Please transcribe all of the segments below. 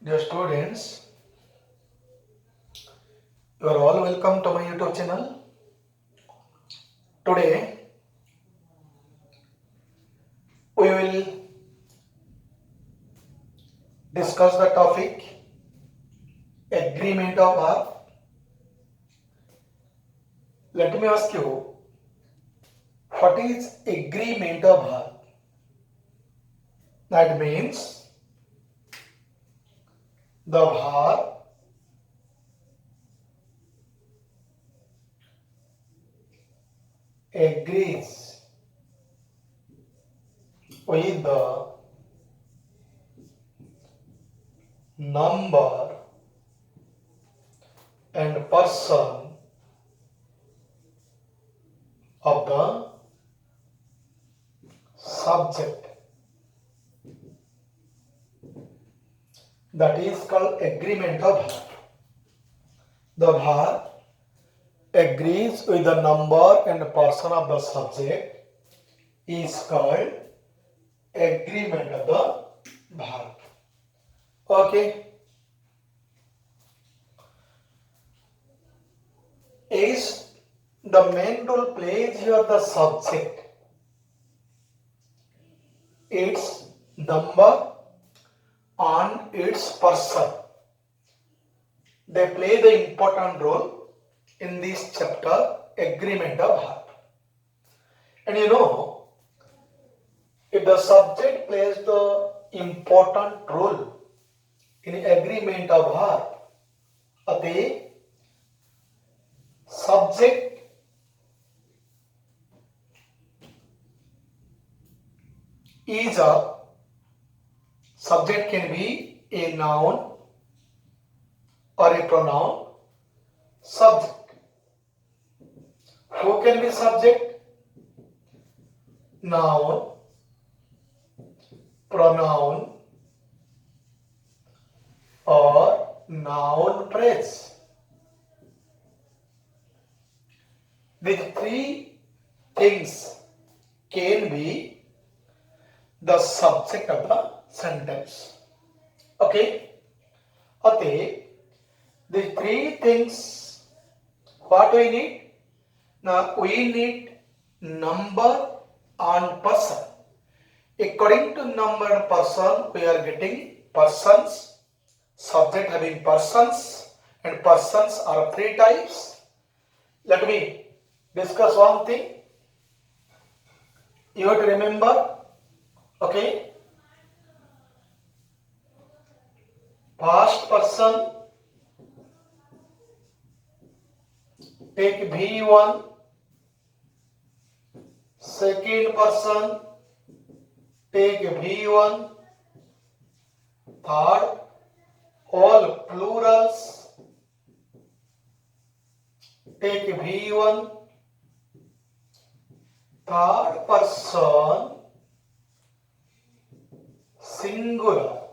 Dear students, you are all welcome to my YouTube channel. Today we will discuss the topic agreement of verb. Let me ask you, what is agreement of verb? That means the verb agrees with the number and person of the subject. That is called agreement of verb. The verb agrees with the number and person of the subject is called agreement of the verb. Okay. Is the main role plays here the subject. Its number and its person. They play the important role in this chapter, agreement of verb. And you know, if the subject plays the important role in agreement of verb, the subject is a subject can be a noun or a pronoun. Subject. Who can be subject? Noun, pronoun, or noun phrase. These three things can be the subject of the sentence. Okay? Okay. The three things, what we need? Now we need number and person. According to number and person, we are getting persons, subject having persons, and persons are three types. Let me discuss one thing. You have to remember, okay? Past person, take V1. Second person, take V1. Third, all plurals, take V1. Third person, singular,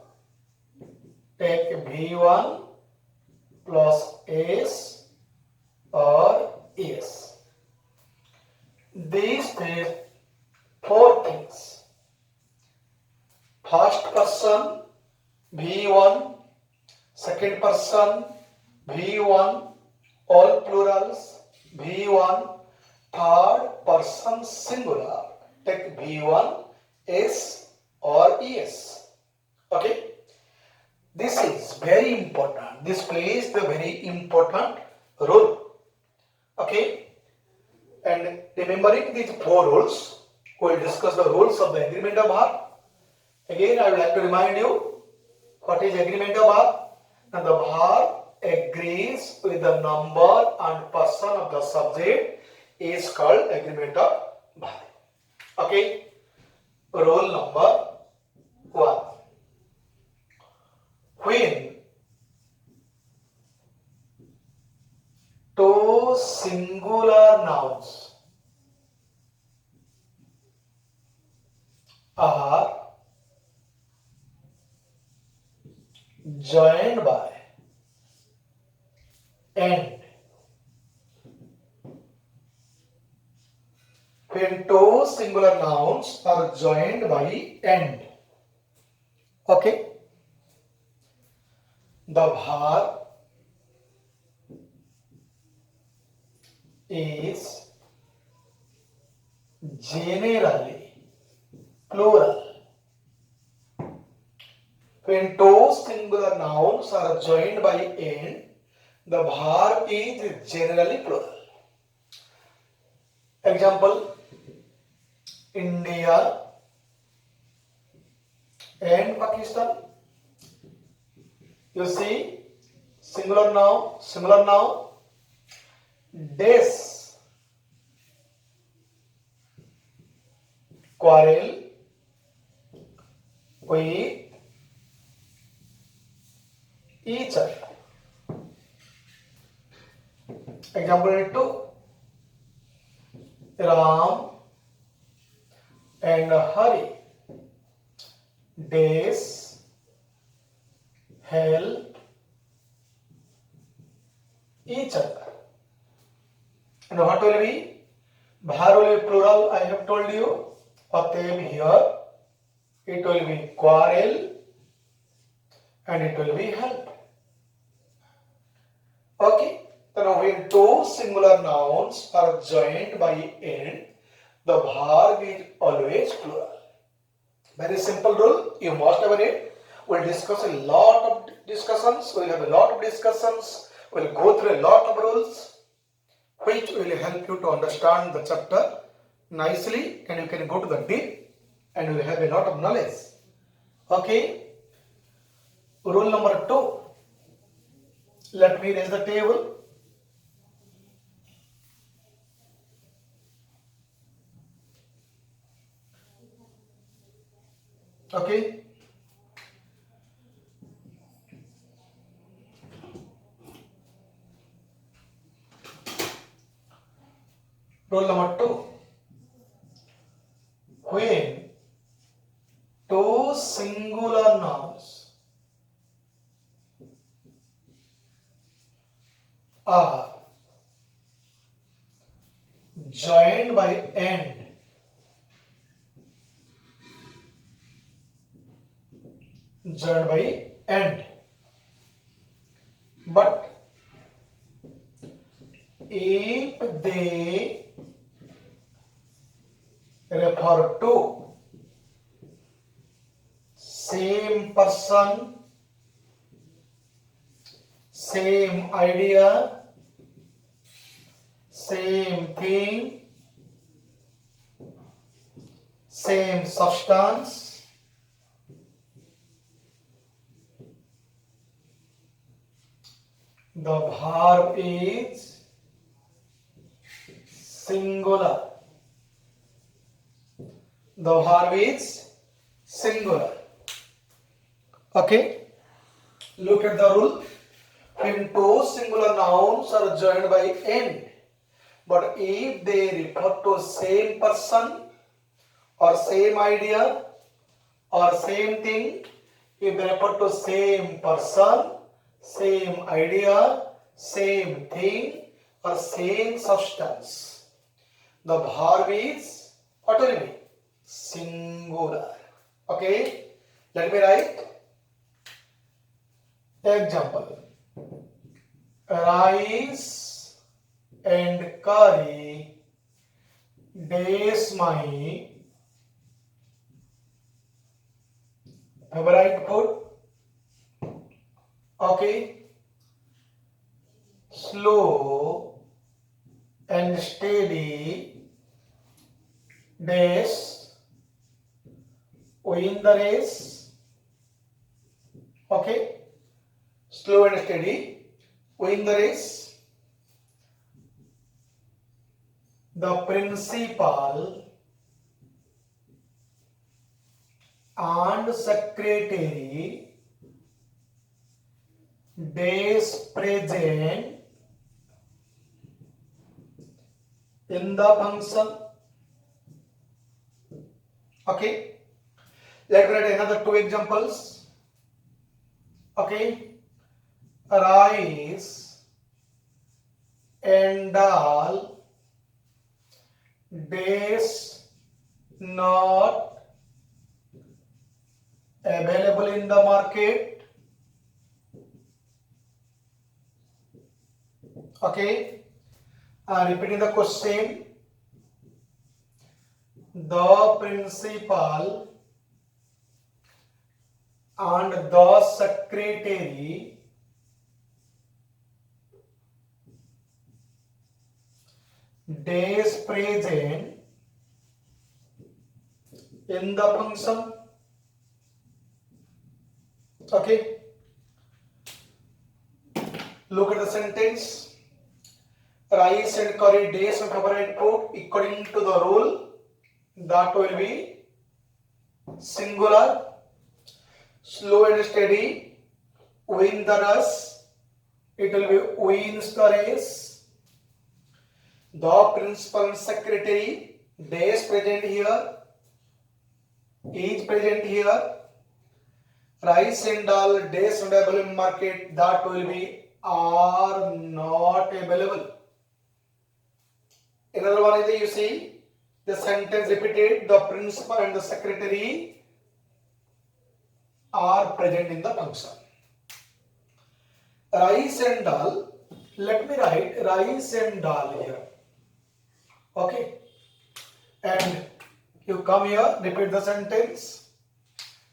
take V1 plus S or S. These four things. First person V1, second person V1, all plurals V1, third person singular, take V1 S or ES. Okay? This is very important. This plays the very important role. Okay? And remembering these four rules, we will discuss the rules of the agreement of verb. Again, I would like to remind you what is agreement of verb. And the verb agrees with the number and person of the subject is called agreement of verb. Okay? Rule number 1. When two singular nouns are joined by and. When two singular nouns are joined by and. Okay? The verb is generally plural. When two singular nouns are joined by n, the verb is generally plural. Example, India and Pakistan. You see, singular noun, days, quarrel with each other. Example 2, Ram and Hari, days help each other. And what will be? Bhar will be plural, I have told you. Patem here, it will be quarrel and it will be help. Okay, then when two singular nouns are joined by n, the verb is always plural. Very simple rule, you must have it. We'll discuss a lot of discussions, we'll have a lot of discussions, we'll go through a lot of rules which will help you to understand the chapter nicely, and you can go to the deep and you will have a lot of knowledge. Okay, rule number 2. Let me raise the table. Okay, rule number 2. When two singular nouns are joined by and, but if they refer to same person, same idea, same thing, same substance, the verb is singular. The verb is singular. Okay, look at the rule. When two singular nouns are joined by n, but if they refer to same person or same idea or same thing, if they refer to same person, same idea, same thing or same substance, the verb is what will be? Singular. Okay, let me write. Example, rice and curry days my favorite food. Okay, slow and steady days win the race. Okay, slow and steady win the race. The principal and secretary days present in the function. Okay, let me write another two examples. Okay, rice and dal days not available in the market. Okay, repeating the question. The principal and the secretary days present in the function. Okay, look at the sentence. Rice and curry days of favorite food according to the rule that will be singular. Slow and steady, win the race. It will be wins the race. The principal and secretary days present here is present here. Rice and dal days not available in market, that will be are not available. Another one is, you see the sentence repeated, the principal and the secretary are present in the function. Rice and dal, let me write rice and dal here. Okay, and you come here, repeat the sentence.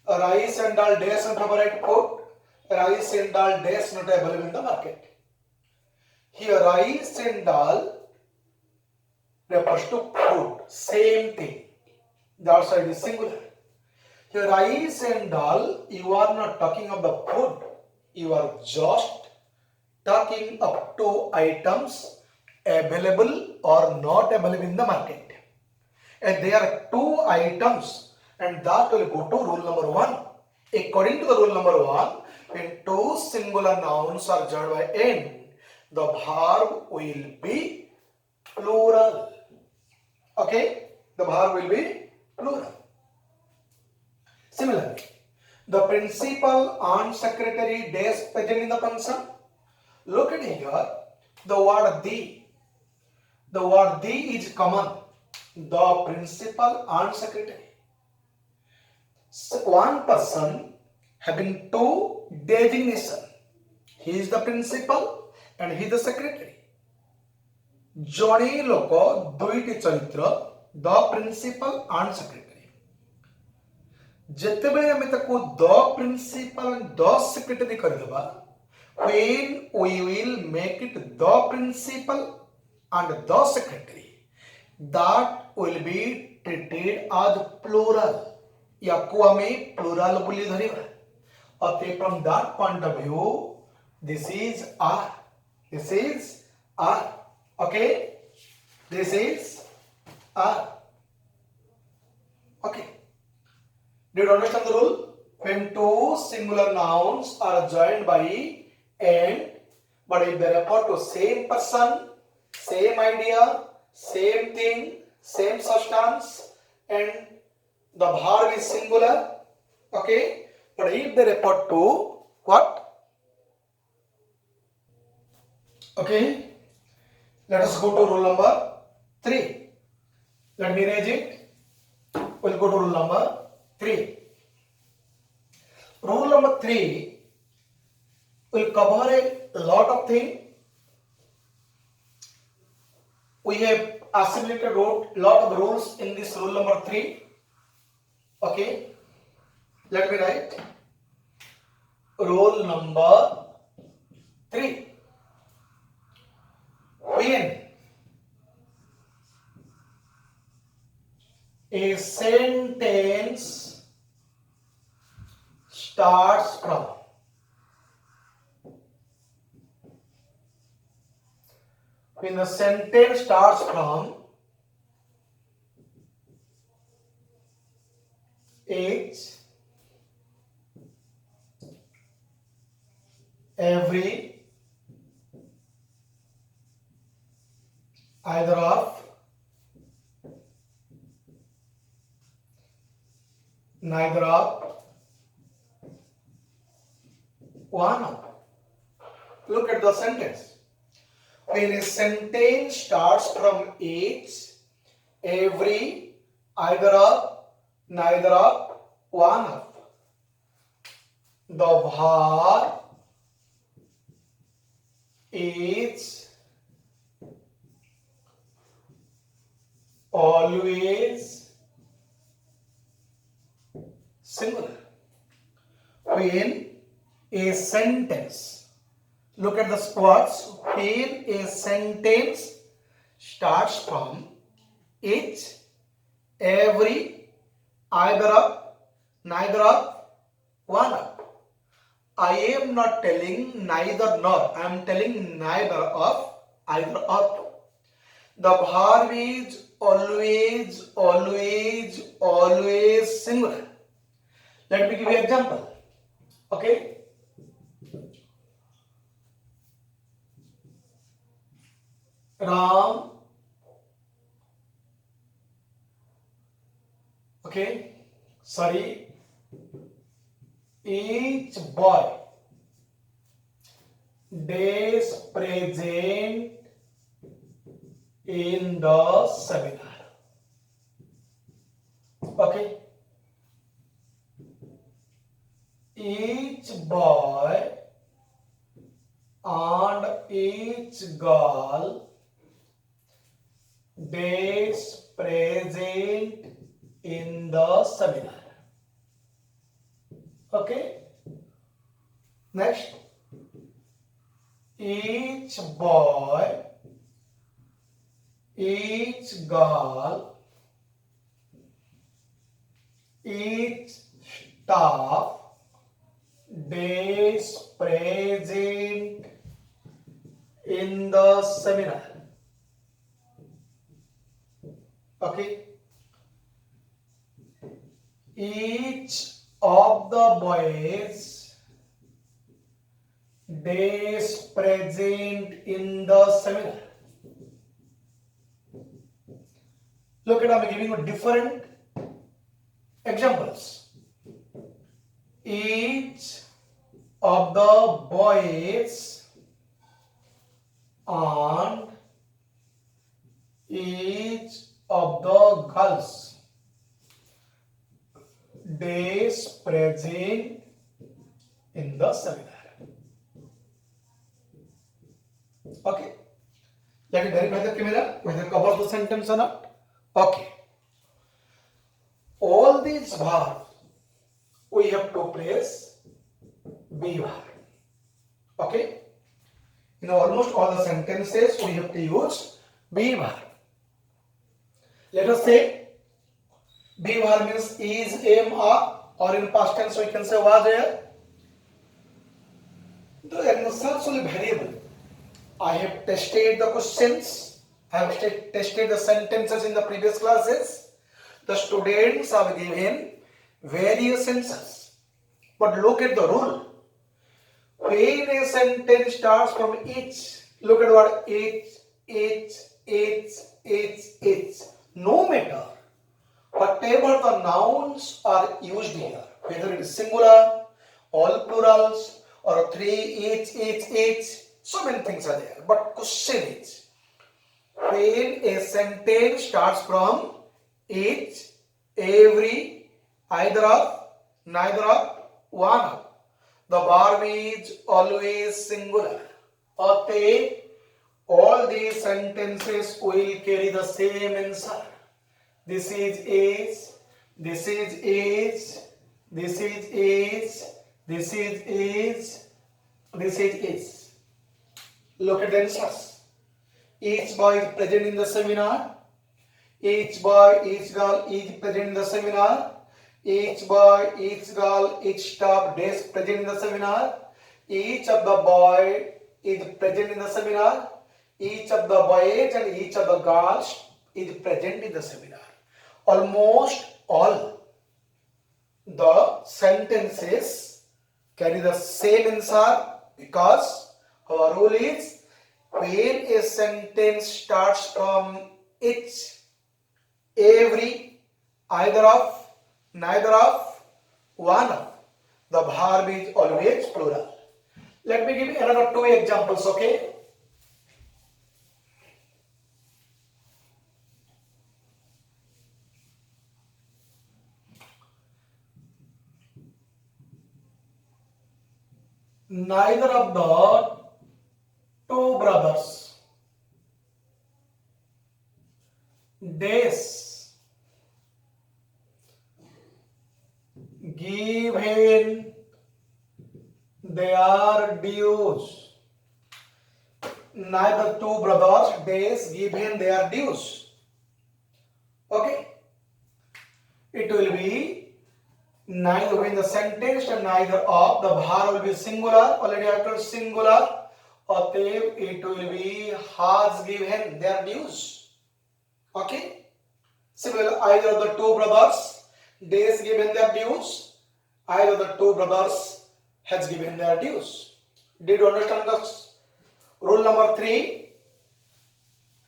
Rice and dal days not favorite food. Rice and dal days not available in the market. Here rice and dal refers to food, same thing. That's why it is singular. Here rice and dal, you are not talking of the food. You are just talking of two items available or not available in the market. And there are two items, and that will go to rule number 1. According to the rule number 1, when two singular nouns are joined by n, the verb will be plural. Okay, the verb will be plural. Similarly, the principal and secretary days present in the function. Look at here, the word the. The word the is common. The principal and secretary. One person having two designation. He is the principal and he is the secretary. जड़े लोक दुईटी चरित्र the principal and secretary जेतेबेले हमें ताको the principal and the secretary कर देबा when we will make it the principal and the secretary that will be treated as plural याको हमें plural बोली धरिबा अते from that point of view this is r. Okay, this is R. Okay, do you understand the rule? When two singular nouns are joined by and, but if they refer to same person, same idea, same thing, same substance, and the verb is singular. Okay, but if they refer to what? Okay. Let us go to rule number 3. Let me erase it. We'll go to rule number 3. Rule number 3 will cover a lot of things. We have assimilated a lot of rules in this rule number 3. Okay. Let me write. Rule number 3. When a sentence starts from each, every, either of, neither of, one of. Look at the sentence. When a sentence starts from each, every, either of, neither of, one of, the verb is singular. When a sentence, look at the words, when a sentence starts from each, every, either of, neither of, one of. I am not telling neither nor, I am telling neither of, either of. The verb is always, always, always singular. Let me give you an example. Okay. Ram. Okay. Sorry. Each boy days present in the seminar. Okay. Each boy and each girl days present in the seminar. Okay. Next. Each boy, each girl, each staff days present in the seminar. Okay. Each of the boys days present in the seminar. Look at, I'm giving you different examples. Each of the boys and each of the girls days present in the seminar. Okay. Let me verify whether cover the sentence or not. Okay. All these verbs we have to place be verb. Okay. In almost all the sentences we have to use be verb. Let us say be verb means is, am, are, or in past tense we can say was, there. The answers will be variable. I have tested the questions, I have tested the sentences in the previous classes. The students have given various answers. But look at the rule. When a sentence starts from each, look at what each. No matter whatever the nouns are used here, whether it is singular, all plurals, or three, each, so many things are there. But question is, when a sentence starts from each, every, either of, neither of, one of, the verb is always singular. Okay, all these sentences will carry the same answer. This is is, this is is, this is is, this is is, this is is. Look at the answers. Each boy is present in the seminar. Each boy, each girl is present in the seminar. Each boy, each girl, each staff is present in the seminar. Each of the boy is present in the seminar. Each of the boys and each of the girls is present in the seminar. Almost all the sentences carry the same answer because our rule is when a sentence starts from each, every, either of, neither of, one of, the verb is always plural. Let me give you another two examples, okay? Neither of the two brothers days given their dues. Neither two brothers days given their dues. Okay, it will be neither when the sentence and neither of the bhar will be singular. Already after singular, अतएव it will be has given their dues. Okay. Similarly, either of the two brothers days given their dues. Either of the two brothers has given their dues. Did you understand this? Rule number 3.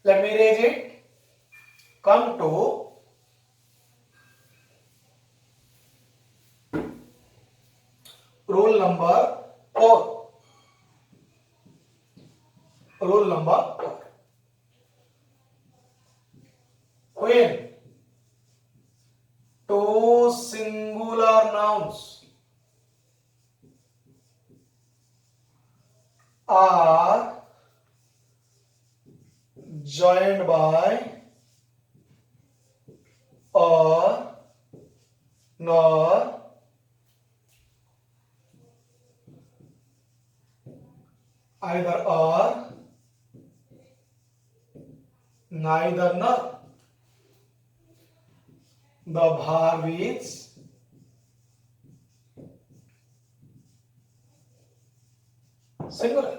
Let me read it. Come to rule number 4. Rule number 4. When two singular nouns are joined by or nor, either or, neither nor, the verb is singular.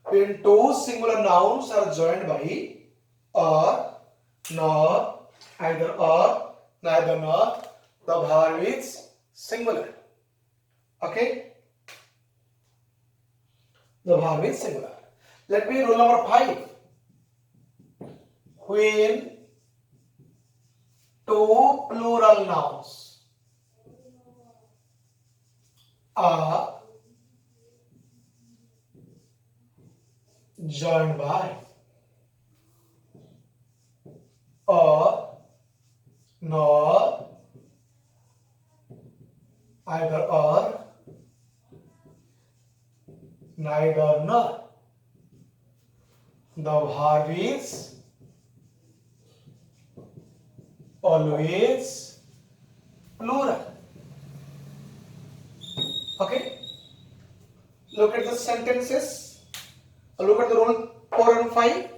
When two singular nouns are joined by or, nor, either or, neither nor, the verb is singular. Okay? The verb is singular. Let me rule number 5. When two plural nouns are joined by or, nor, either or, neither nor, the verb is always plural. Okay? Look at the sentences. Look at the rule 4 and 5.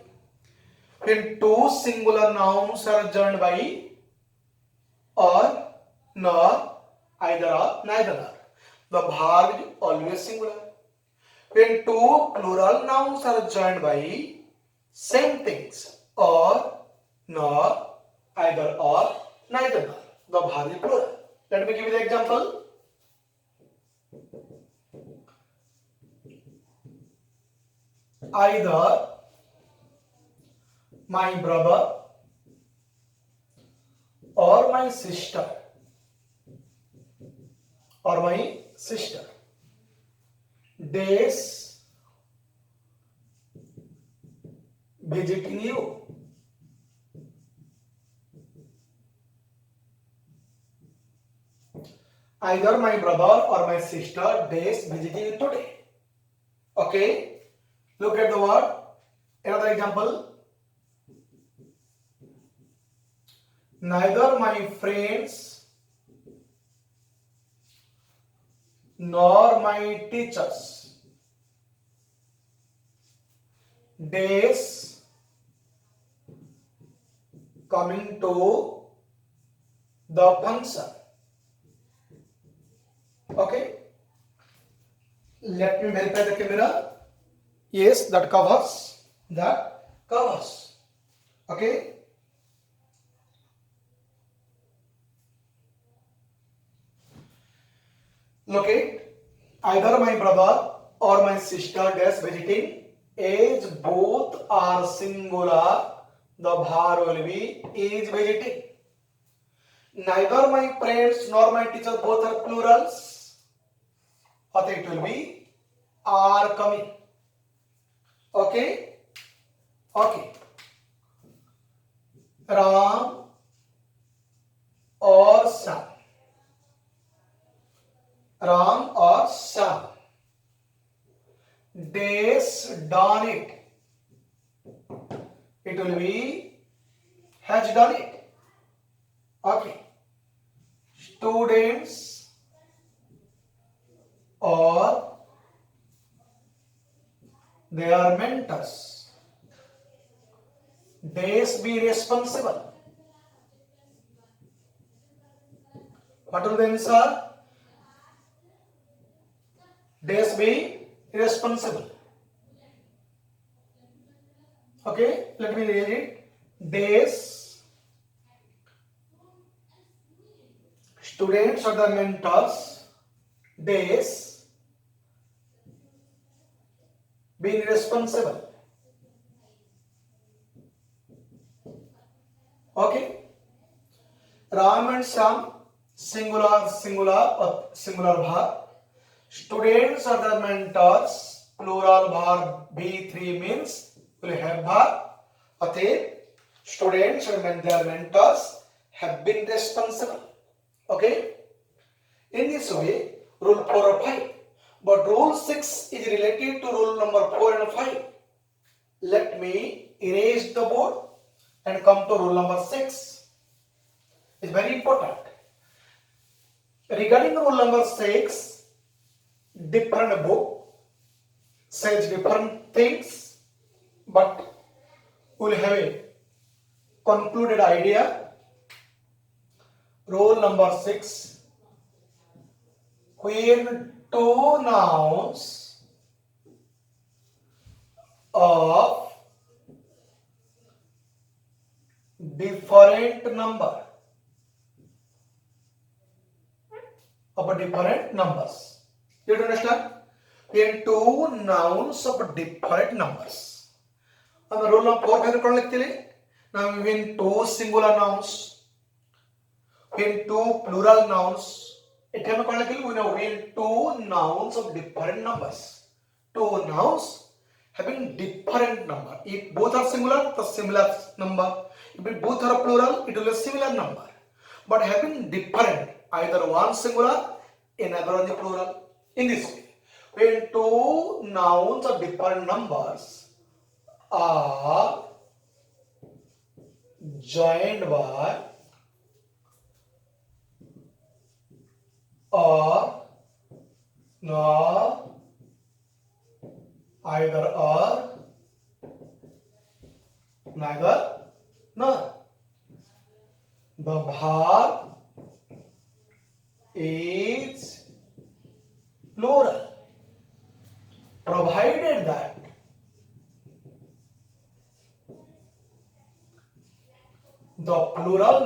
When two singular nouns are joined by or, nor, either or, neither nor, the verb is always singular. When two plural nouns are joined by same things or, nor, either or, neither nor, the verb is plural. Let me give you the example. Either my brother or my sister days visiting you. Either my brother or my sister days visiting you today. Okay? Look at the word. Another example. Neither my friends nor my teachers days coming to the function. Okay? Let me verify the camera. Yes, that covers. That covers. Okay? Look at either my brother or my sister days visiting. As both are singular, the verb will be is visiting. Neither my friends nor my teacher both are plurals. Or it will be are coming. Okay? Okay. Ram or Sam. Ram or Sam. Days done it. It will be has done it. Okay. Students or their mentors. Days be responsible. What will the answer? Days be responsible. Okay, let me read it. Days, students or the mentors, days, being responsible. Okay, Ram and Sham, singular, singular verb. Students or the mentors, plural verb B3 means will have verb. अतः students or their mentors have been responsible. Okay, in this way rule 4 or 5, but rule 6 is related to rule number 4 and 5. Let me erase the board and come to rule number 6. It's very important. Regarding rule number 6, different book says different things, but we'll have a concluded idea. Rule number 6, when two nouns of different number of different numbers. You understand? When two nouns of different numbers. And the rule number 4 now when two singular nouns, when two plural nouns, when two nouns of different numbers. Two nouns having different number. If both are singular, the similar number. If both are plural, it will be a similar number. But having different, either one singular, another one the plural. In this way, when two nouns of different numbers are joined by or nor, either or, neither nor, the verb is plural, provided that the plural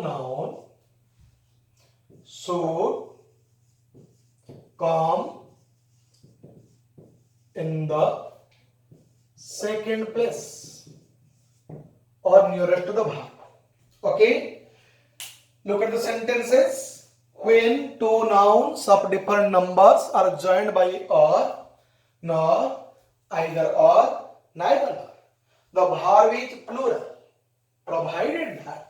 noun should come in the second place or nearest to the verb. Okay, look at the sentences. When two nouns of different numbers are joined by or, nor, either or, neither nor, the verb is plural, provided that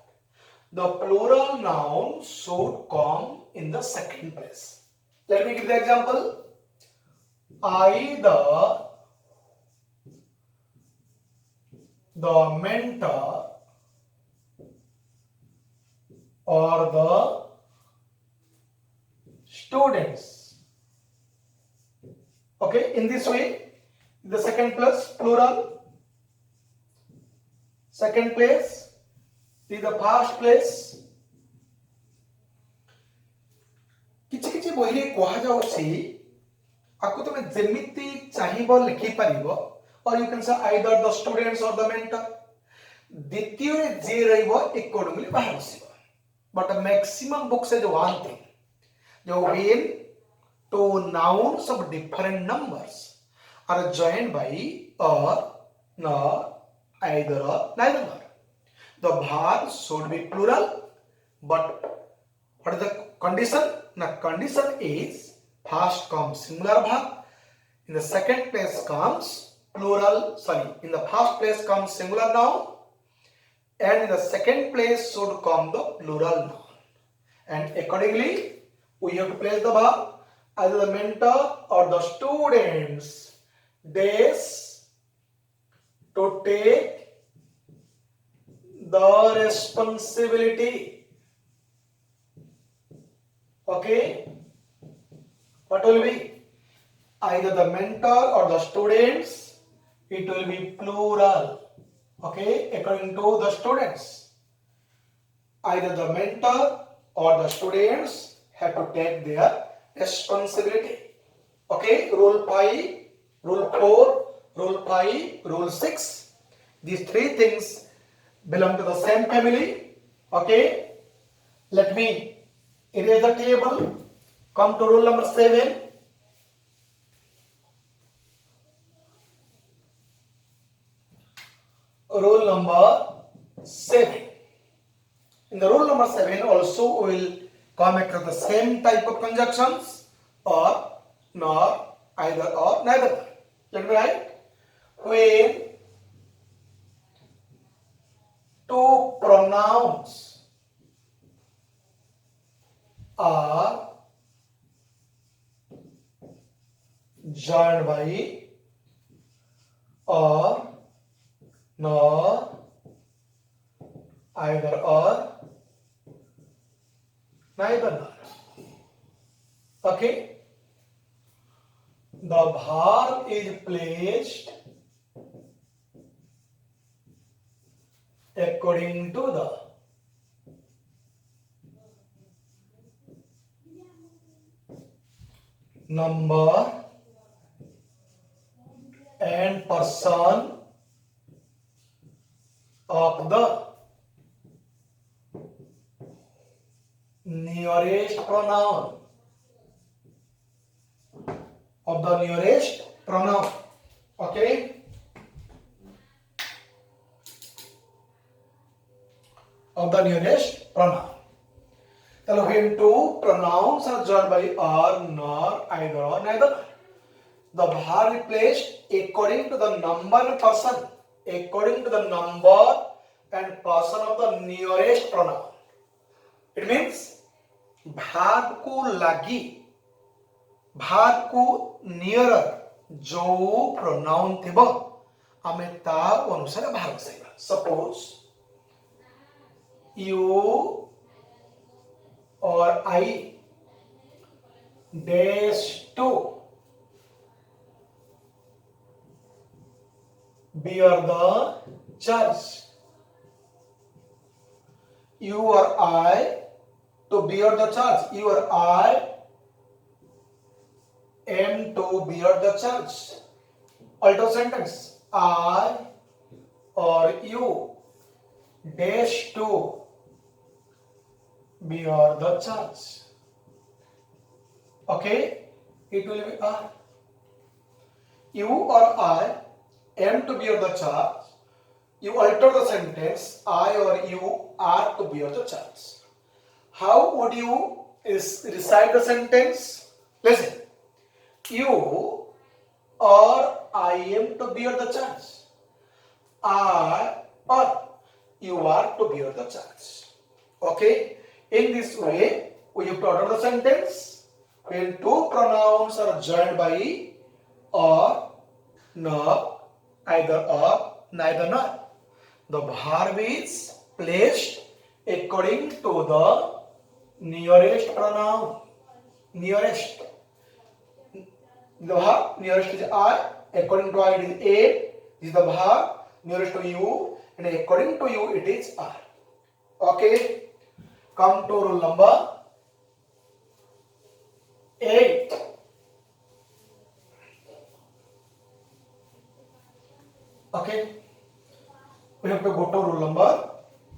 the plural noun should come in the second place. Let me give the example. Either the mentor or the students. Okay, in this way, the second plus plural, second place is the first place. किछि किछि बहिरे कहा जाउछि आकु तमे जेमिति चाहिबो लिखि परिबो, or you can say either the students or the mentor. द्वितीय रे जे रहइबो accordingly बाहर आसीबो. But maximum book says one thing. When two nouns of different numbers are joined by or, nor, either or, neither nor, the verb should be plural. But what is the condition? The condition is first comes singular verb, in the second place comes plural, in the first place comes singular noun, and in the second place should come the plural noun. And accordingly, we have to place the verb, either the mentor or the students, days to take the responsibility Okay, what will be? Either the mentor or the students, it will be plural. Okay, according to the students, either the mentor or the students have to take their responsibility. Okay, rule 5, rule 4, rule 5, rule 6. These three things belong to the same family. Okay, let me erase the table. Come to rule number 7. Rule number 7. In the rule number 7 also we will come across the same type of conjunctions, or, nor, either, or, neither. Let me write. When two pronouns are joined by or, nor, either, or, neither, nor. Okay, the verb is placed according to the number and person of the nearest pronoun. Of the nearest pronoun. Okay, of the nearest pronoun. Now, when two pronouns are joined by or, nor, either, or, neither, the verb is placed according to the number and person. According to the number and person of the nearest pronoun. It means verb को लगी, verb को nearer जो pronoun थिबो आमे ता अनुसार verb सेवा. Suppose you or I dash to bear the charge. You or I to bear the charge. You or I am to bear the charge. Alter sentence. I or you dash to bear the charge. Okay, it will be are. You or I am to bear the charge. You alter the sentence. I or you are to bear the charge. How would you recite the sentence? Listen. You or I am to bear the charge. I or you are to bear the charge. Okay. In this way, we have to order the sentence. When two pronouns are joined by or, nor, either, or, neither, nor, the verb is placed according to the nearest pronoun. Nearest. The verb nearest is I. According to I, it is a. This is the verb nearest to you, and according to you, it is I. Okay. Come to rule number 8. Okay, we have to go to rule number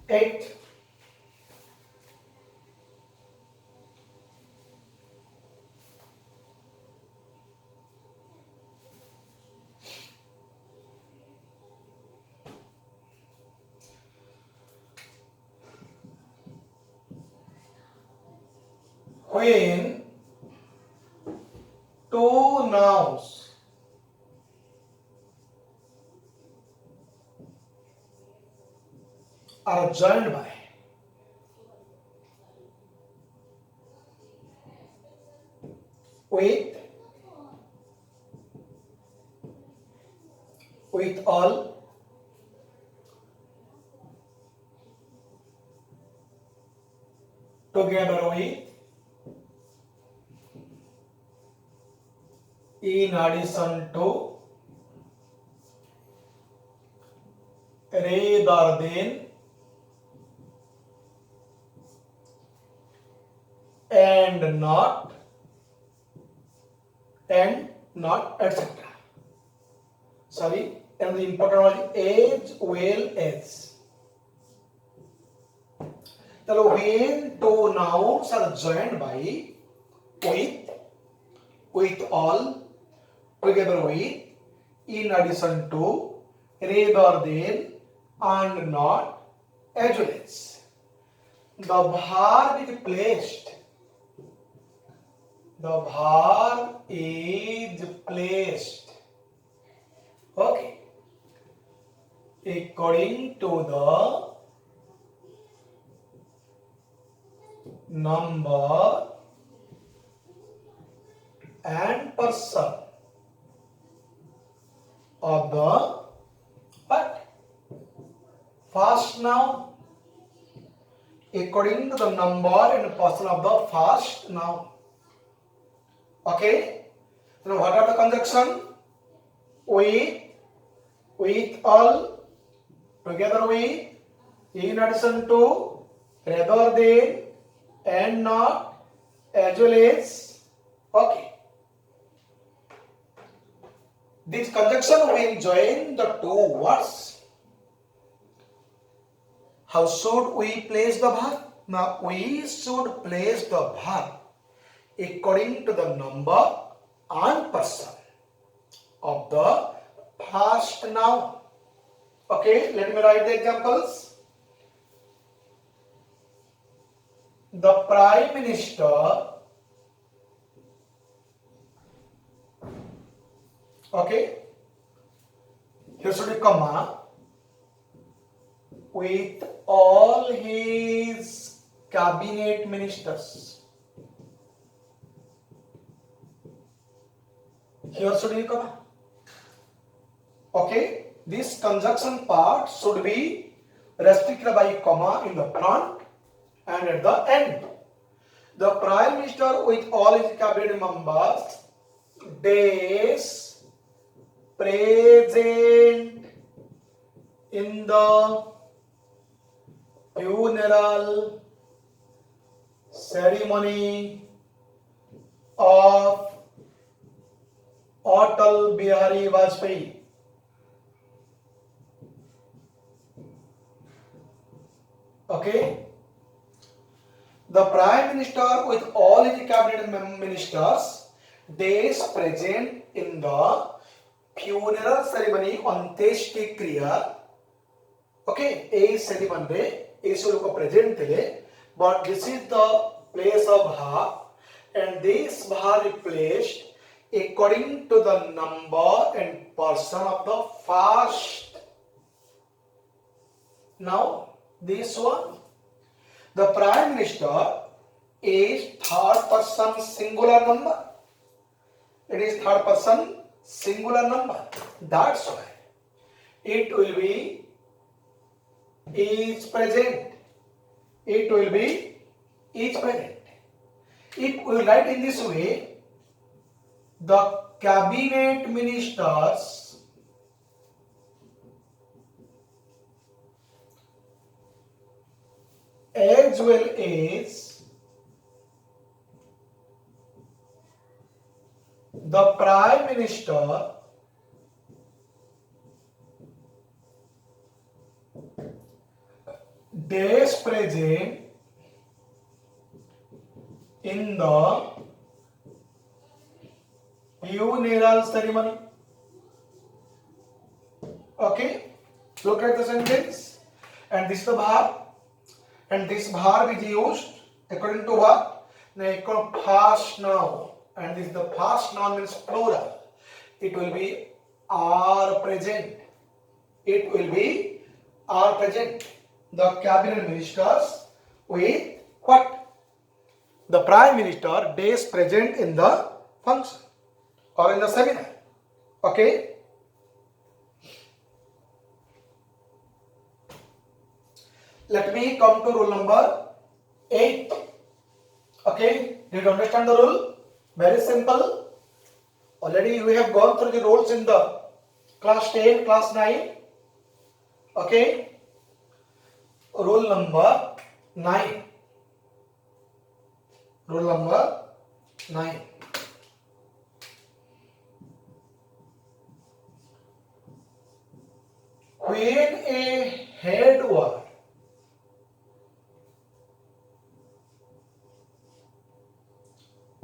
8. When two nouns are joined by with all, together with, in addition to, rather than, and not, etc. Sorry, and the important one is as well as. चलो when two nouns are joined by with all, together with, in addition to, rather than, and not, as well as. The verb is placed. The verb is placed. Okay. According to the number and person of the what? First noun. According to the number and person of the first noun. Okay. Now what are the conjunction? With all, together with, in addition to, rather than, and not, as well as. Okay. This conjunction will join the two words. How should we place the verb? Now we should place the verb according to the number and person of the first noun. Okay, let me write the examples. The Prime Minister, okay, here should be comma, with all his cabinet ministers. Here should be comma. Okay, this conjunction part should be restricted by comma in the front and at the end. The Prime Minister with all his cabinet members days present in the funeral ceremony of Atal Bihari Vajpayee. Okay. The Prime Minister with all his cabinet ministers days present in the funeral ceremony अंत्येष्टि क्रिया. Okay, a ceremony a solo present but this is the place of verb and this verb is placed according to the number and person of the first. Now this one, the Prime Minister is third person singular number. It is third person singular number. That's why it will be is present. It will be is present. If we write in this way, the cabinet ministers as well as the Prime Minister days present in the funeral ceremony. Okay, look at the sentence, and this is the verb, and this verb is used according to what? The first noun, and this is the first noun means plural. It will be are present. It will be are present. The cabinet ministers with what? The Prime Minister days present in the function or in the seminar. Okay. Let me come to rule number 8. Okay. Did you understand the rule? Very simple. Already we have gone through the rules in the class 10, class 9. Okay. Rule number 9. Rule number 9. When a head word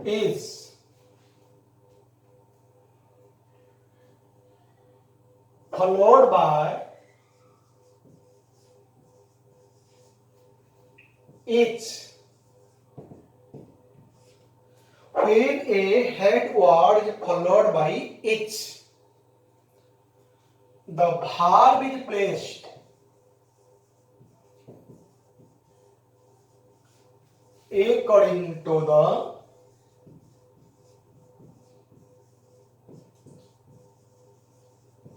is followed by its, when a head word is followed by its, the verb is placed according to the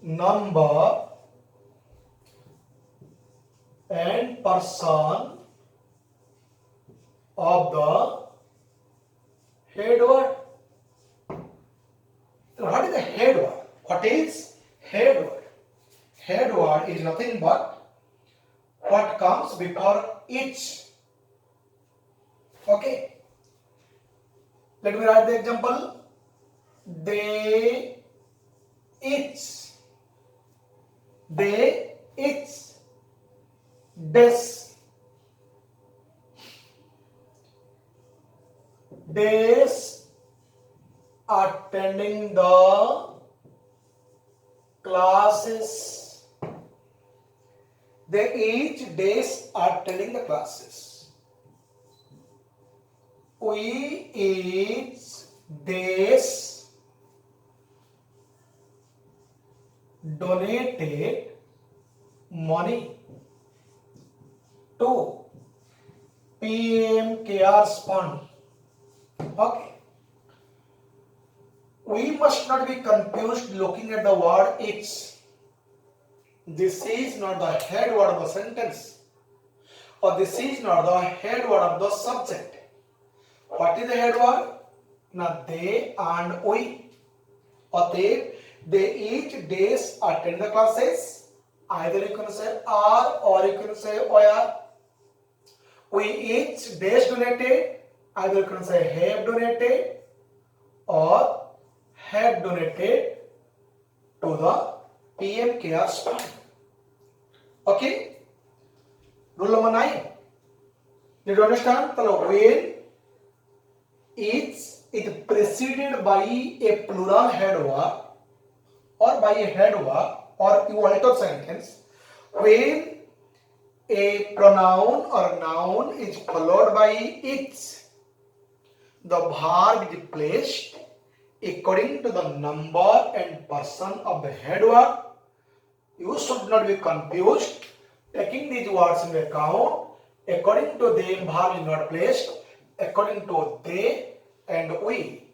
number and person of the head word. What is the head word? What is head word? Head word is nothing but what comes before each. Okay. Let me write the example. They, each, they, each, des, days attending the classes. They each days attending the classes. We each days donated money to PM Cares Fund. Okay. We must not be confused looking at the word each. This is not the head word of the sentence, or this is not the head word of the subject. What is the head word? Now they and we. Or they each days attend the classes. Either you can say are or you can say where. We each days donated. Either you can say have donated or have donated to the PM Cares Fund. Okay? Rule number 9. Did you understand? So when each is preceded by a plural head word or by a head word, or you alter sentence, when a pronoun or noun is followed by its, the verb is placed according to the number and person of the head word. You should not be confused. Taking these words into account, according to them, verb is not placed. According to they and we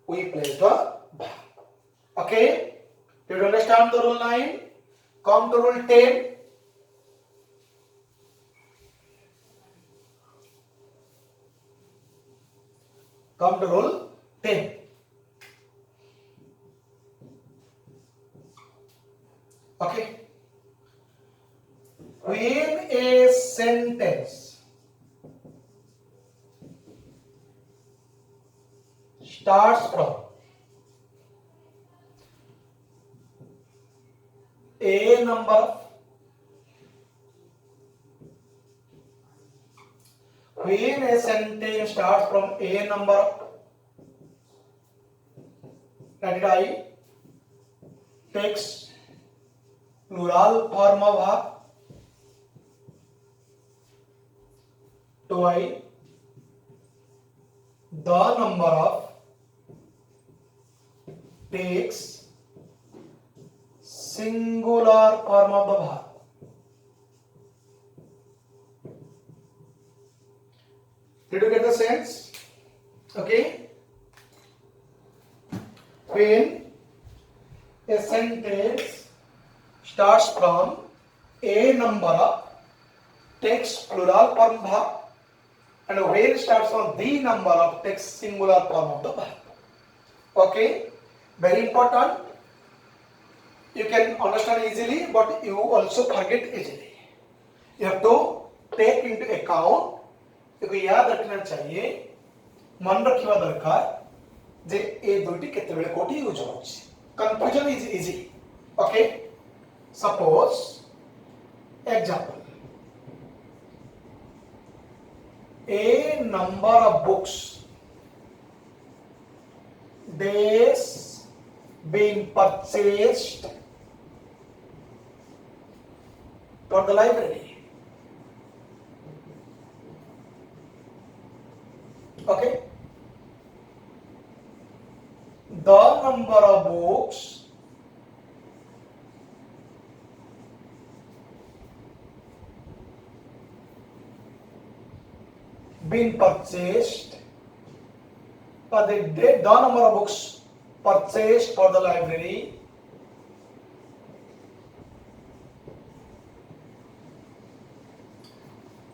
place the verb. Okay? Did you understand the rule 9? Come to rule 10. Come to rule 10. Okay. When a sentence starts from a number, when a sentence starts from a number, that I takes plural form of verb, to I the number of takes singular form of the verb. Did you get the sense? Okay. When a sentence starts from a number of takes plural form verb, and when starts from the number of takes singular form of the verb. Okay. Very important. You can understand easily, but you also forget easily. You have to take into account. देखो याद रखना चाहिए, मन रखिवा दरकार जे ए दुईटी केतेबेले कोठी use होछि. Confusion is easy. Okay. Suppose example, a number of books days been purchased for the library. Okay. The number of books been purchased for the number of books purchased for the library